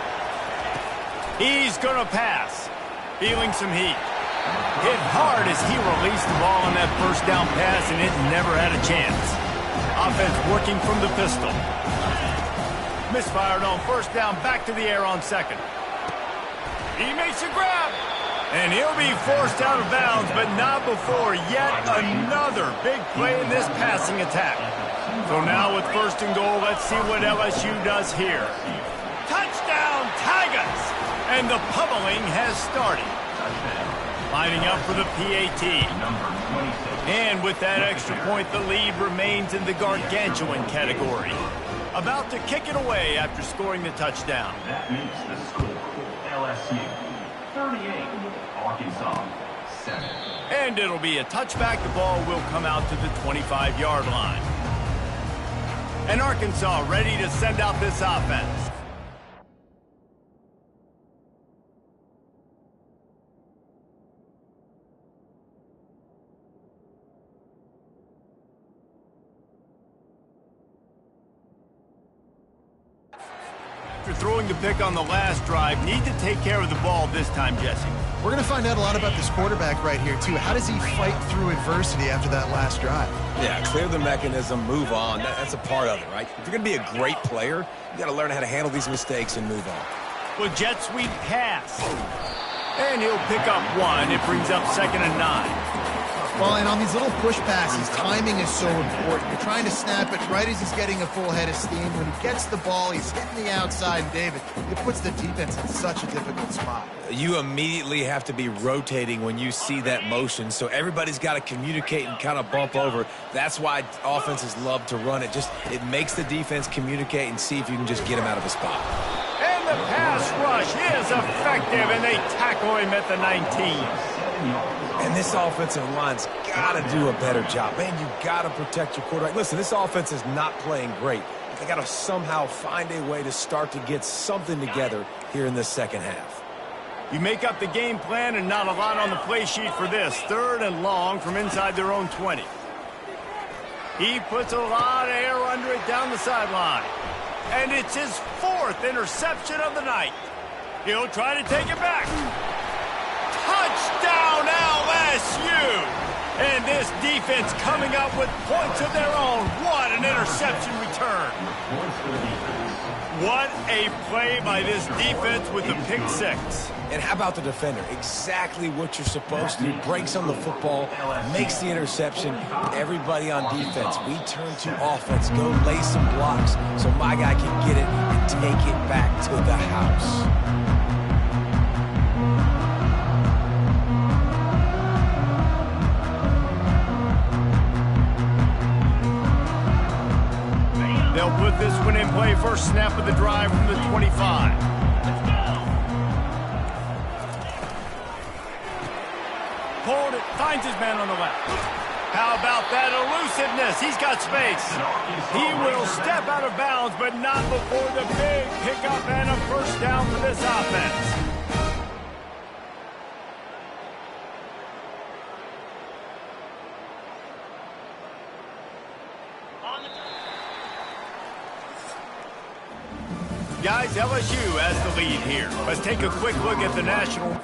He's going to pass. Feeling some heat. Hit hard as he released the ball on that first down pass, and it never had a chance. Offense working from the pistol. Misfired on first down, back to the air on 2nd. He makes a grab. And he'll be forced out of bounds, but not before yet another big play in this passing attack. So now with first and goal, let's see what LSU does here. Touchdown, Tigers! And the pummeling has started. Lining up for the PAT. And with that extra point, the lead remains in the gargantuan category. About to kick it away after scoring the touchdown. That makes the score LSU 38, Arkansas 7. And it'll be a touchback. The ball will come out to the 25-yard line. And Arkansas ready to send out this offense. After throwing the pick on the last drive, need to take care of the ball this time, Jesse. We're going to find out a lot about this quarterback right here, too. How does he fight through adversity after that last drive? Yeah, clear the mechanism, move on. That's a part of it, right? If you're going to be a great player, you got to learn how to handle these mistakes and move on. Well, jet sweep pass. And he'll pick up one. It brings up 2nd and 9. Well, and on these little push passes, timing is so important. You're trying to snap it right as he's getting a full head of steam. When he gets the ball, he's hitting the outside. And David, it puts the defense in such a difficult spot. You immediately have to be rotating when you see that motion, so everybody's got to communicate and kind of bump over. That's why offenses love to run it. It makes the defense communicate and see if you can just get him out of a spot. And the pass rush is effective, and they tackle him at the 19. And this offensive line's got to do a better job. Man, you got to protect your quarterback. Listen, this offense is not playing great. They got to somehow find a way to start to get something together here in the second half. You make up the game plan and not a lot on the play sheet for this. 3rd and long from inside their own 20. He puts a lot of air under it down the sideline. And it's his 4th interception of the night. He'll try to take it back. Touchdown, LSU! And this defense coming up with points of their own. What an interception return. What a play by this defense with the pick 6. And how about the defender? Exactly what you're supposed to do. Breaks on the football, makes the interception. Everybody on defense, we turn to offense. Go lay some blocks so my guy can get it and take it back to the house. They'll put this one in play. First snap of the drive from the 25. Pulled it, finds his man on the left. How about that elusiveness? He's got space. He will step out of bounds, but not before the big pickup and a first down for this offense. Guys, LSU has the lead here. Let's take a quick look at the national.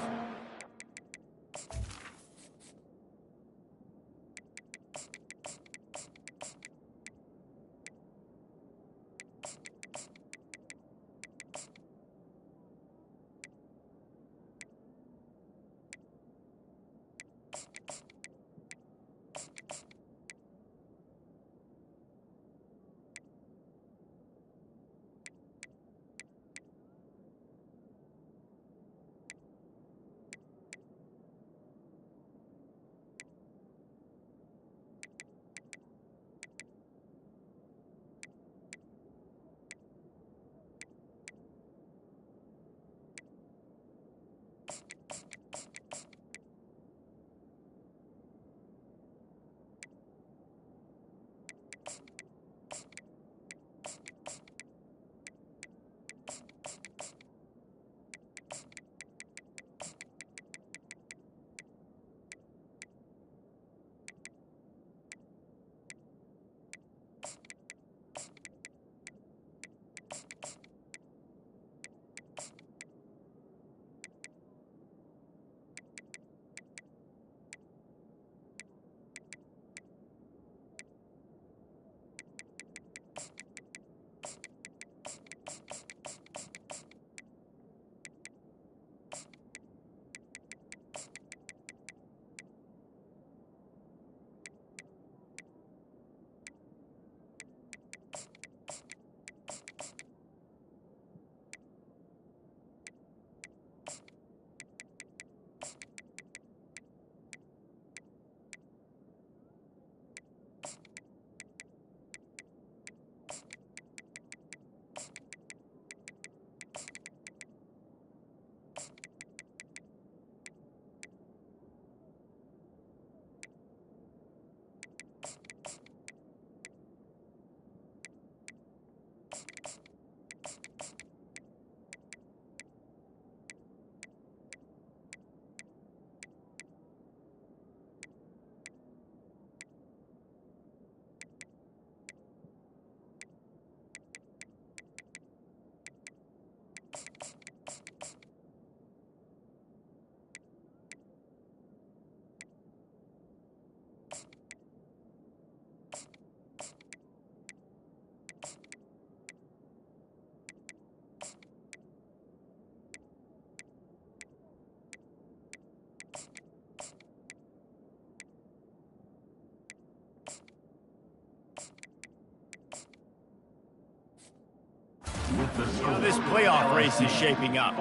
This playoff race is shaping up.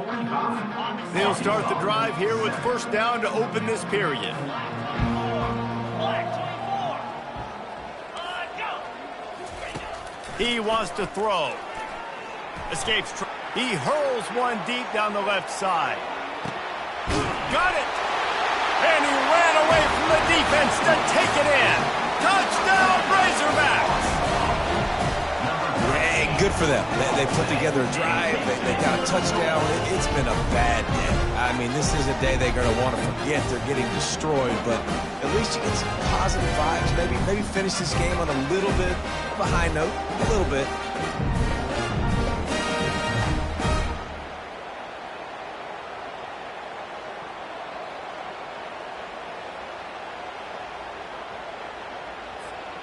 They'll start the drive here with first down to open this period. He wants to throw. Escapes. He hurls one deep down the left side. Got it! And he ran away from the defense to take it in. Touchdown, Razorbacks! Yeah, good for them. They put together a drive. They got a touchdown. It's been a bad day. I mean, this is a day they're going to want to forget. They're getting destroyed, but at least you get some positive vibes. Maybe finish this game on a little bit of a high note. A little bit.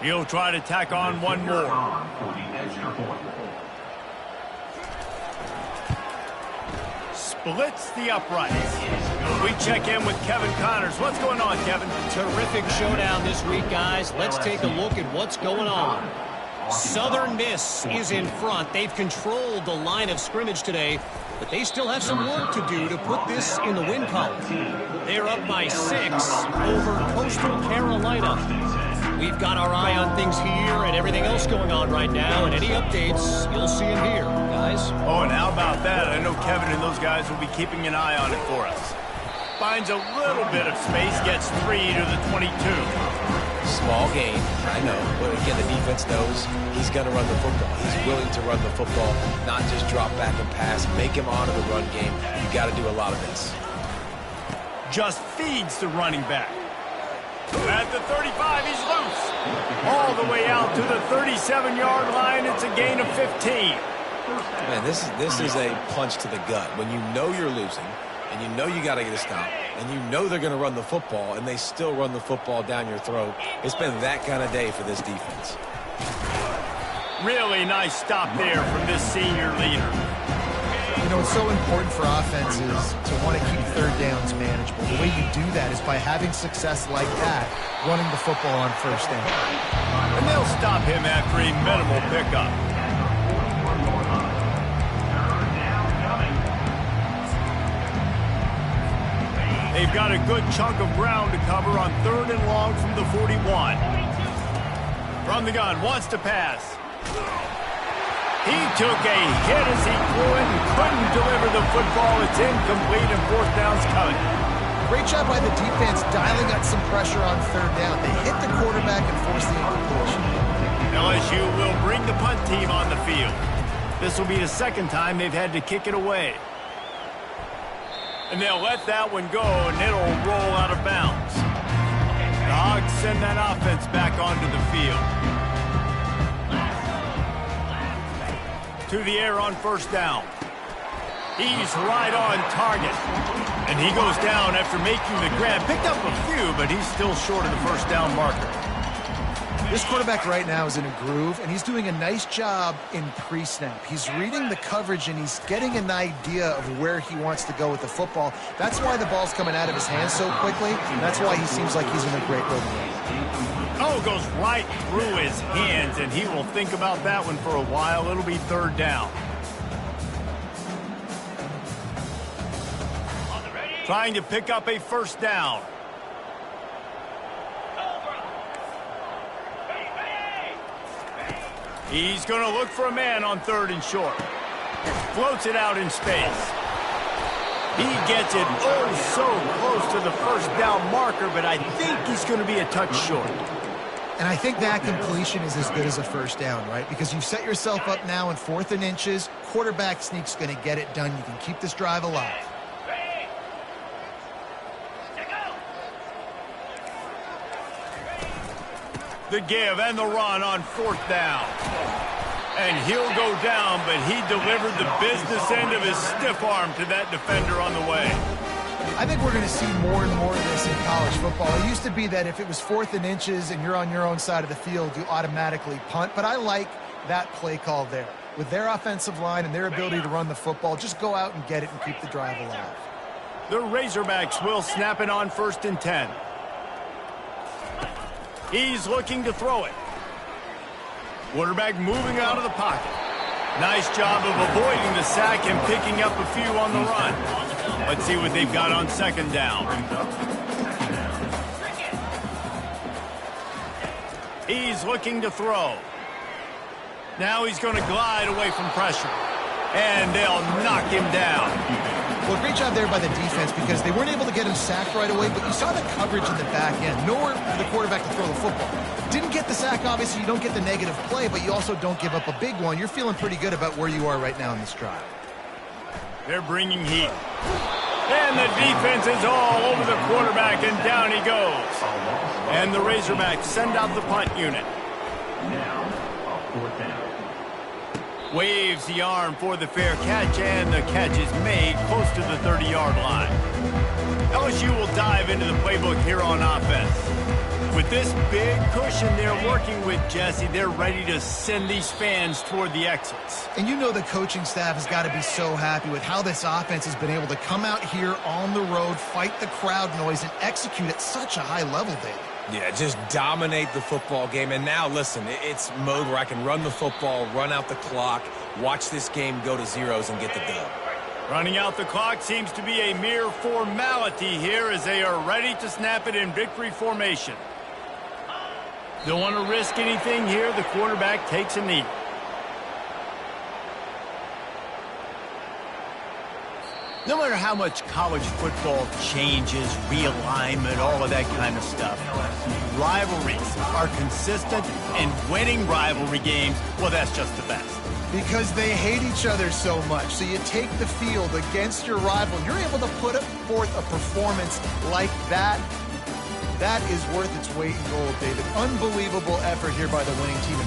He'll try to tack on one more. Splits the uprights. We check in with Kevin Connors. What's going on, Kevin? Terrific showdown this week, guys. Let's take a look at what's going on. Southern Miss is in front. They've controlled the line of scrimmage today, but they still have some work to do to put this in the win column. They're up by 6 over Coastal Carolina. We've got our eye on things here and everything else going on right now, and any updates, you'll see them here, guys. Oh, and how about that? I know Kevin and those guys will be keeping an eye on it for us. Finds a little bit of space, gets 3 to the 22. Small gain, I know. But again, the defense knows he's going to run the football. He's willing to run the football, not just drop back and pass. Make him honor the run game. You got to do a lot of this. Just feeds the running back. At the 35, he's loose. All the way out to the 37-yard line. It's a gain of 15. Man, this is a punch to the gut. When you know you're losing, and you know you got to get a stop, and you know they're going to run the football, and they still run the football down your throat. It's been that kind of day for this defense. Really nice stop there from this senior leader. You know, it's so important for offenses to want to keep third downs manageable. The way you do that is by having success like that, running the football on first down. And they'll stop him after a minimal pickup. They've got a good chunk of ground to cover on 3rd and long from the 41. From the gun, wants to pass. He took a hit as he threw it and couldn't deliver the football. It's incomplete and 4th down's coming. Great job by the defense dialing up some pressure on 3rd down. They hit the quarterback and forced the incompletion. LSU will bring the punt team on the field. This will be the 2nd time they've had to kick it away. And they'll let that one go, and it'll roll out of bounds. The Hogs send that offense back onto the field. To the air on 1st down. He's right on target. And he goes down after making the grab. Picked up a few, but he's still short of the 1st down marker. This quarterback right now is in a groove, and he's doing a nice job in pre-snap. He's reading the coverage, and he's getting an idea of where he wants to go with the football. That's why the ball's coming out of his hands so quickly, and that's why he seems like he's in a great rhythm. Oh, goes right through his hands, and he will think about that one for a while. It'll be 3rd down. Trying to pick up a 1st down. He's going to look for a man on 3rd and short. Floats it out in space. He gets it oh so close to the 1st down marker, but I think he's going to be a touch short. And I think that completion is as good as a 1st down, right? Because you've set yourself up now in 4th and inches. Quarterback sneak's going to get it done. You can keep this drive alive. The give and the run on 4th down. And he'll go down, but he delivered the business end of his stiff arm to that defender on the way. I think we're going to see more and more of this in college football. It used to be that if it was 4th and inches and you're on your own side of the field, you automatically punt. But I like that play call there. With their offensive line and their ability to run the football, just go out and get it and keep the drive alive. The Razorbacks will snap it on 1st and 10. He's looking to throw it. Quarterback moving out of the pocket. Nice job of avoiding the sack and picking up a few on the run. Let's see what they've got on 2nd down. He's looking to throw. Now he's going to glide away from pressure. And they'll knock him down. Well, great job there by the defense because they weren't able to get him sacked right away, but you saw the coverage in the back end. Nowhere for the quarterback to throw the football. Didn't get the sack, obviously. You don't get the negative play, but you also don't give up a big one. You're feeling pretty good about where you are right now in this drive. They're bringing heat. And the defense is all over the quarterback, and down he goes. And the Razorbacks send out the punt unit. Now, a 4th down. Waves the arm for the fair catch, and the catch is made close to the 30-yard line. LSU will dive into the playbook here on offense. With this big cushion they're working with, Jesse, they're ready to send these fans toward the exits. And you know the coaching staff has got to be so happy with how this offense has been able to come out here on the road, fight the crowd noise, and execute at such a high level, David. Yeah, just dominate the football game. And now, listen, it's mode where I can run the football, run out the clock, watch this game go to zeros and get the dub. Running out the clock seems to be a mere formality here as they are ready to snap it in victory formation. Don't want to risk anything here. The quarterback takes a knee. No matter how much college football changes, realignment, all of that kind of stuff, rivalries are consistent, and winning rivalry games, well, that's just the best. Because they hate each other so much. So you take the field against your rival. You're able to put forth a performance like that. That is worth its weight in gold, David. Unbelievable effort here by the winning team.